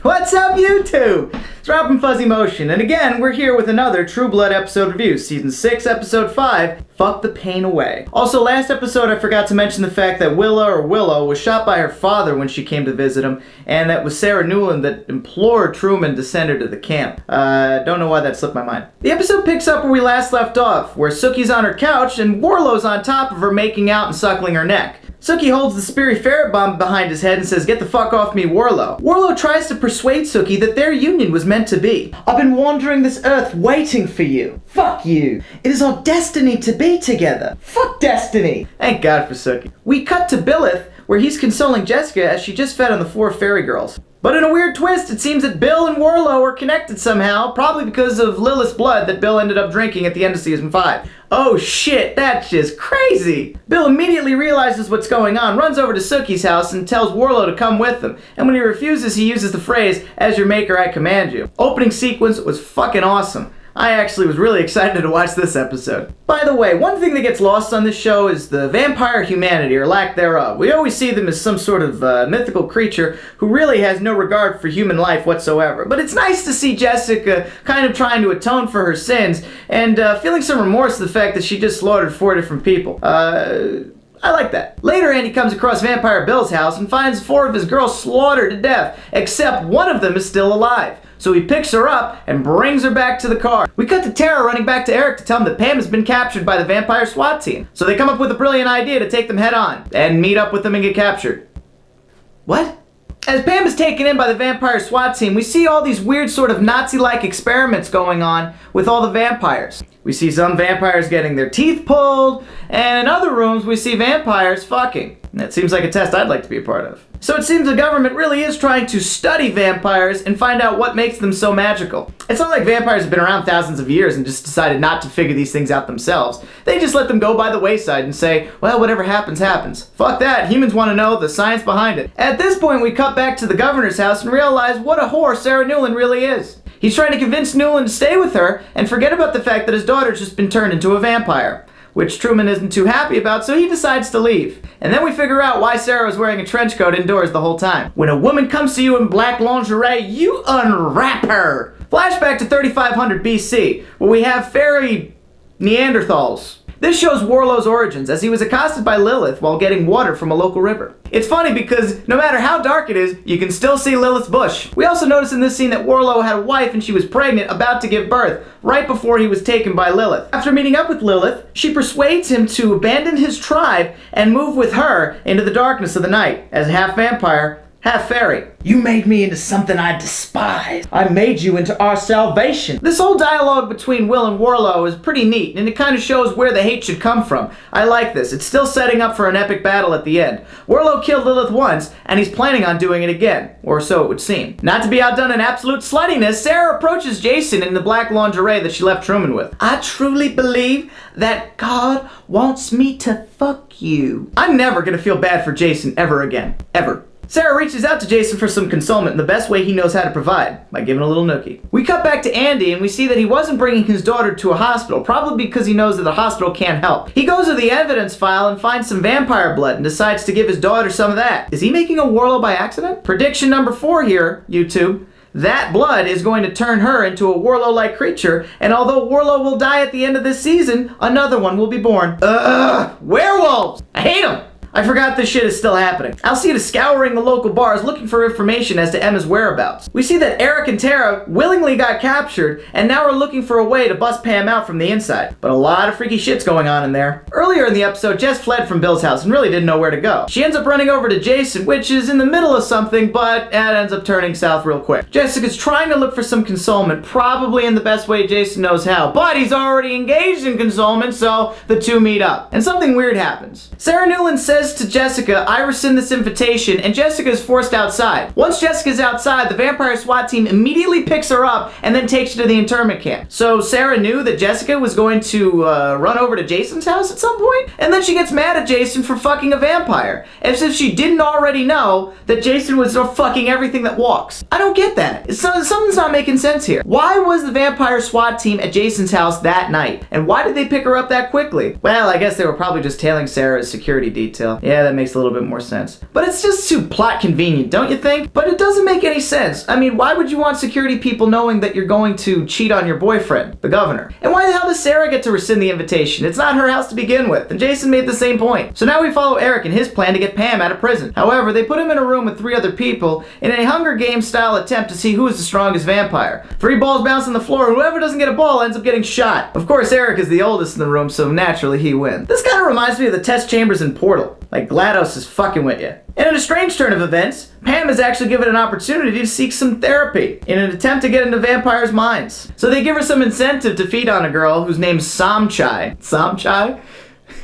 What's up, YouTube? It's Rob from Fuzzymotion, and again, we're here with another True Blood episode review, Season 6, Episode 5, Fuck the Pain Away. Also, last episode I forgot to mention the fact that Willow was shot by her father when she came to visit him, and that was Sarah Newland that implored Truman to send her to the camp. Don't know why that slipped my mind. The episode picks up where we last left off, where Sookie's on her couch and Warlow's on top of her making out and suckling her neck. Sookie holds the Speary ferret bomb behind his head and says, "Get the fuck off me, Warlow." Warlow tries to persuade Sookie that their union was meant to be. "I've been wandering this earth waiting for you. Fuck you. It is our destiny to be together. Fuck destiny." Thank God for Sookie. We cut to Billith, where he's consoling Jessica as she just fed on the 4 fairy girls. But in a weird twist, it seems that Bill and Warlow are connected somehow, probably because of Lilith's blood that Bill ended up drinking at the end of Season 5. Oh shit, that's just crazy! Bill immediately realizes what's going on, runs over to Sookie's house, and tells Warlow to come with him. And when he refuses, he uses the phrase, "As your maker, I command you." Opening sequence was fucking awesome. I actually was really excited to watch this episode. By the way, one thing that gets lost on this show is the vampire humanity, or lack thereof. We always see them as some sort of mythical creature who really has no regard for human life whatsoever. But it's nice to see Jessica kind of trying to atone for her sins and feeling some remorse for the fact that she just slaughtered 4 different people. I like that. Later, Andy comes across Vampire Bill's house and finds 4 of his girls slaughtered to death, except one of them is still alive. So he picks her up and brings her back to the car. We cut to Tara running back to Eric to tell him that Pam has been captured by the vampire SWAT team. So they come up with a brilliant idea to take them head on and meet up with them and get captured. What? As Pam is taken in by the vampire SWAT team, we see all these weird sort of Nazi-like experiments going on with all the vampires. We see some vampires getting their teeth pulled, and in other rooms we see vampires fucking. That seems like a test I'd like to be a part of. So it seems the government really is trying to study vampires and find out what makes them so magical. It's not like vampires have been around thousands of years and just decided not to figure these things out themselves. They just let them go by the wayside and say, well, whatever happens, happens. Fuck that, humans want to know the science behind it. At this point, we cut back to the governor's house and realize what a whore Sarah Newland really is. He's trying to convince Newland to stay with her and forget about the fact that his daughter's just been turned into a vampire, which Truman isn't too happy about, so he decides to leave. And then we figure out why Sarah was wearing a trench coat indoors the whole time. When a woman comes to you in black lingerie, you unwrap her! Flashback to 3500 BC, where we have fairy Neanderthals. This shows Warlow's origins, as he was accosted by Lilith while getting water from a local river. It's funny because no matter how dark it is, you can still see Lilith's bush. We also notice in this scene that Warlow had a wife and she was pregnant, about to give birth, right before he was taken by Lilith. After meeting up with Lilith, she persuades him to abandon his tribe and move with her into the darkness of the night, as a half vampire, half fairy. "You made me into something I despise. I made you into our salvation." This whole dialogue between Will and Warlow is pretty neat, and it kind of shows where the hate should come from. I like this. It's still setting up for an epic battle at the end. Warlow killed Lilith once, and he's planning on doing it again. Or so it would seem. Not to be outdone in absolute sluttiness, Sarah approaches Jason in the black lingerie that she left Truman with. "I truly believe that God wants me to fuck you." I'm never gonna feel bad for Jason ever again. Ever. Sarah reaches out to Jason for some consolement in the best way he knows how to provide, by giving a little nookie. We cut back to Andy and we see that he wasn't bringing his daughter to a hospital, probably because he knows that the hospital can't help. He goes to the evidence file and finds some vampire blood and decides to give his daughter some of that. Is he making a Warlow by accident? Prediction number 4 here, YouTube. That blood is going to turn her into a Warlow-like creature, and although Warlow will die at the end of this season, another one will be born. Werewolves! I hate them! I forgot this shit is still happening. Alcide is scouring the local bars looking for information as to Emma's whereabouts. We see that Eric and Tara willingly got captured and now are looking for a way to bust Pam out from the inside. But a lot of freaky shit's going on in there. Earlier in the episode, Jess fled from Bill's house and really didn't know where to go. She ends up running over to Jason, which is in the middle of something, but it ends up turning south real quick. Jessica's trying to look for some consolement, probably in the best way Jason knows how, but he's already engaged in consolement, so the two meet up. And something weird happens. Sarah Newland says to Jessica, "I rescind this invitation," and Jessica is forced outside. Once Jessica's outside, the vampire SWAT team immediately picks her up and then takes her to the internment camp. So Sarah knew that Jessica was going to run over to Jason's house at some point, and then she gets mad at Jason for fucking a vampire, as if she didn't already know that Jason was fucking everything that walks. I don't get that. Something's not making sense here. Why was the vampire SWAT team at Jason's house that night? And why did they pick her up that quickly? Well, I guess they were probably just tailing Sarah's security detail. jail. Yeah, that makes a little bit more sense. But it's just too plot convenient, don't you think? But it doesn't make any sense. I mean, why would you want security people knowing that you're going to cheat on your boyfriend, the governor? And why the hell does Sarah get to rescind the invitation? It's not her house to begin with. And Jason made the same point. So now we follow Eric and his plan to get Pam out of prison. However, they put him in a room with 3 other people in a Hunger Games style attempt to see who is the strongest vampire. 3 balls bounce on the floor, and whoever doesn't get a ball ends up getting shot. Of course, Eric is the oldest in the room, so naturally he wins. This kind of reminds me of the test chambers in Portal. Like GLaDOS is fucking with you. And in a strange turn of events, Pam is actually given an opportunity to seek some therapy in an attempt to get into vampires' minds. So they give her some incentive to feed on a girl whose name's Samchai. Samchai?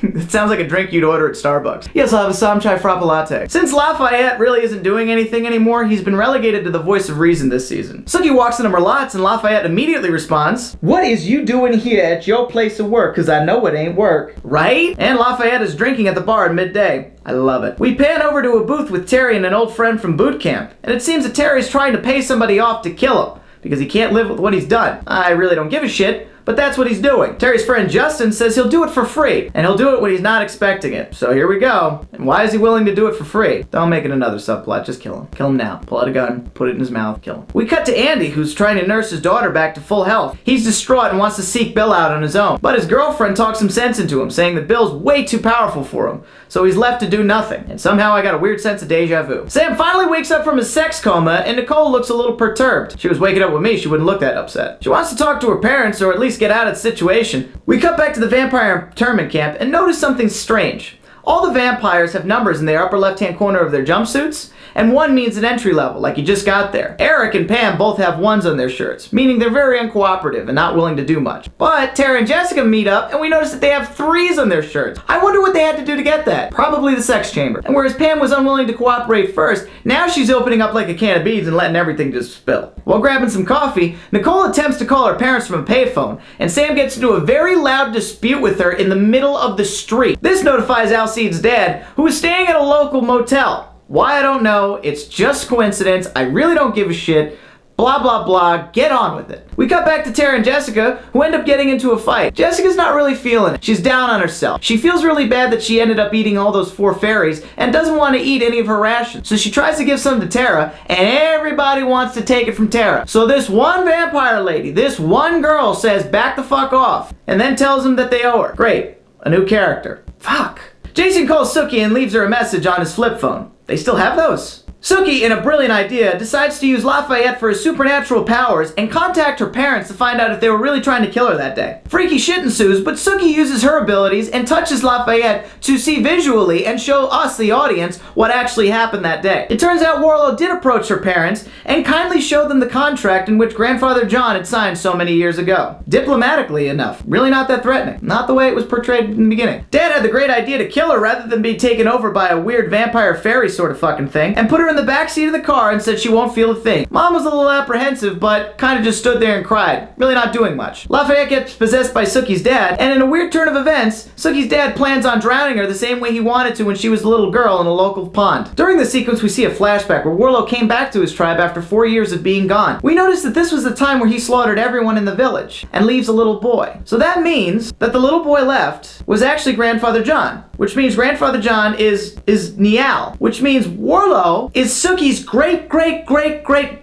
It sounds like a drink you'd order at Starbucks. Yes, I'll have a Samchai Frappa Latte. Since Lafayette really isn't doing anything anymore, he's been relegated to the voice of reason this season. Sookie walks into Merlotte's and Lafayette immediately responds, "What is you doing here at your place of work? Cause I know it ain't work." Right? And Lafayette is drinking at the bar at midday. I love it. We pan over to a booth with Terry and an old friend from boot camp, and it seems that Terry's trying to pay somebody off to kill him because he can't live with what he's done. I really don't give a shit, but that's what he's doing. Terry's friend Justin says he'll do it for free, and he'll do it when he's not expecting it. So here we go. And why is he willing to do it for free? Don't make it another subplot, just kill him. Kill him now. Pull out a gun, put it in his mouth, kill him. We cut to Andy, who's trying to nurse his daughter back to full health. He's distraught and wants to seek Bill out on his own. But his girlfriend talks some sense into him, saying that Bill's way too powerful for him. So he's left to do nothing. And somehow I got a weird sense of deja vu. Sam finally wakes up from his sex coma, and Nicole looks a little perturbed. She was waking up with me, she wouldn't look that upset. She wants to talk to her parents, or at least get out of the situation. We cut back to the vampire internment camp and notice something strange. All the vampires have numbers in the upper left-hand corner of their jumpsuits, and 1 means an entry level, like you just got there. Eric and Pam both have 1s on their shirts, meaning they're very uncooperative and not willing to do much. But Tara and Jessica meet up, and we notice that they have 3s on their shirts. I wonder what they had to do to get that. Probably the sex chamber. And whereas Pam was unwilling to cooperate first, now she's opening up like a can of beans and letting everything just spill. While grabbing some coffee, Nicole attempts to call her parents from a payphone, and Sam gets into a very loud dispute with her in the middle of the street. This notifies Alcide's dad, who is staying at a local motel. Why, I don't know. It's just coincidence. I really don't give a shit. Blah, blah, blah. Get on with it. We cut back to Tara and Jessica, who end up getting into a fight. Jessica's not really feeling it. She's down on herself. She feels really bad that she ended up eating all those 4 fairies and doesn't want to eat any of her rations. So she tries to give some to Tara, and everybody wants to take it from Tara. So this one vampire lady, this one girl says back the fuck off, and then tells them that they owe her. Great. A new character. Fuck. Jason calls Sookie and leaves her a message on his flip phone. They still have those. Sookie, in a brilliant idea, decides to use Lafayette for his supernatural powers and contact her parents to find out if they were really trying to kill her that day. Freaky shit ensues, but Sookie uses her abilities and touches Lafayette to see visually and show us, the audience, what actually happened that day. It turns out Warlow did approach her parents and kindly showed them the contract in which Grandfather John had signed so many years ago. Diplomatically enough. Really not that threatening. Not the way it was portrayed in the beginning. Dad had the great idea to kill her rather than be taken over by a weird vampire fairy sort of fucking thing, and put her in the back seat of the car and said she won't feel a thing. Mom was a little apprehensive, but kind of just stood there and cried, really not doing much. Lafayette gets possessed by Sookie's dad, and in a weird turn of events, Sookie's dad plans on drowning her the same way he wanted to when she was a little girl in a local pond. During this sequence, we see a flashback where Warlow came back to his tribe after 4 years of being gone. We notice that this was the time where he slaughtered everyone in the village and leaves a little boy. So that means that the little boy left was actually Grandfather John, which means Grandfather John is Niall, which means Warlow is Sookie's great,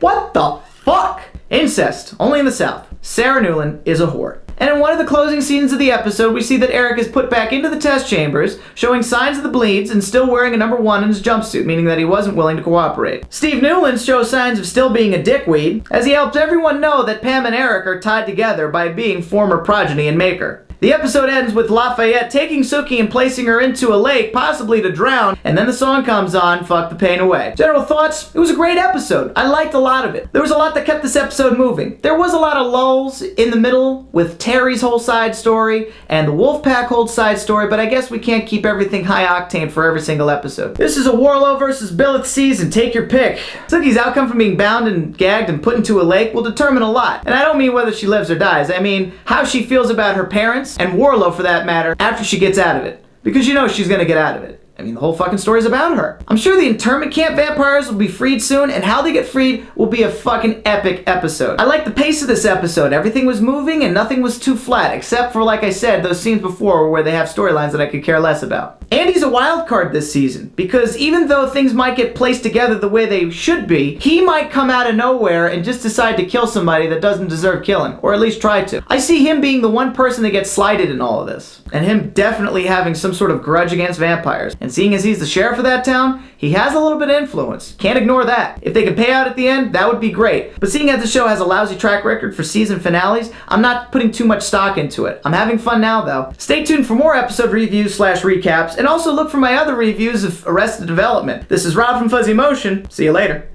what the fuck? Incest, only in the South. Sarah Newland is a whore. And in one of the closing scenes of the episode, we see that Eric is put back into the test chambers, showing signs of the bleeds and still wearing a number 1 in his jumpsuit, meaning that he wasn't willing to cooperate. Steve Newland shows signs of still being a dickweed, as he helps everyone know that Pam and Eric are tied together by being former progeny and maker. The episode ends with Lafayette taking Sookie and placing her into a lake, possibly to drown, and then the song comes on, Fuck the Pain Away. General thoughts? It was a great episode. I liked a lot of it. There was a lot that kept this episode moving. There was a lot of lulls in the middle with Terry's whole side story and the Wolfpack whole side story, but I guess we can't keep everything high octane for every single episode. This is a Warlow versus Billith season. Take your pick. Sookie's outcome from being bound and gagged and put into a lake will determine a lot. And I don't mean whether she lives or dies. I mean how she feels about her parents, and Warlow for that matter, after she gets out of it. Because you know she's gonna get out of it. I mean, the whole fucking story's about her. I'm sure the internment camp vampires will be freed soon, and how they get freed will be a fucking epic episode. I like the pace of this episode. Everything was moving and nothing was too flat, except for, like I said, those scenes before where they have storylines that I could care less about. And he's a wild card this season, because even though things might get placed together the way they should be, he might come out of nowhere and just decide to kill somebody that doesn't deserve killing, or at least try to. I see him being the one person that gets slighted in all of this, and him definitely having some sort of grudge against vampires. And seeing as he's the sheriff of that town, he has a little bit of influence. Can't ignore that. If they could pay out at the end, that would be great. But seeing as the show has a lousy track record for season finales, I'm not putting too much stock into it. I'm having fun now, though. Stay tuned for more episode reviews/recaps, and also look for my other reviews of Arrested Development. This is Rob from Fuzzymotion. See you later.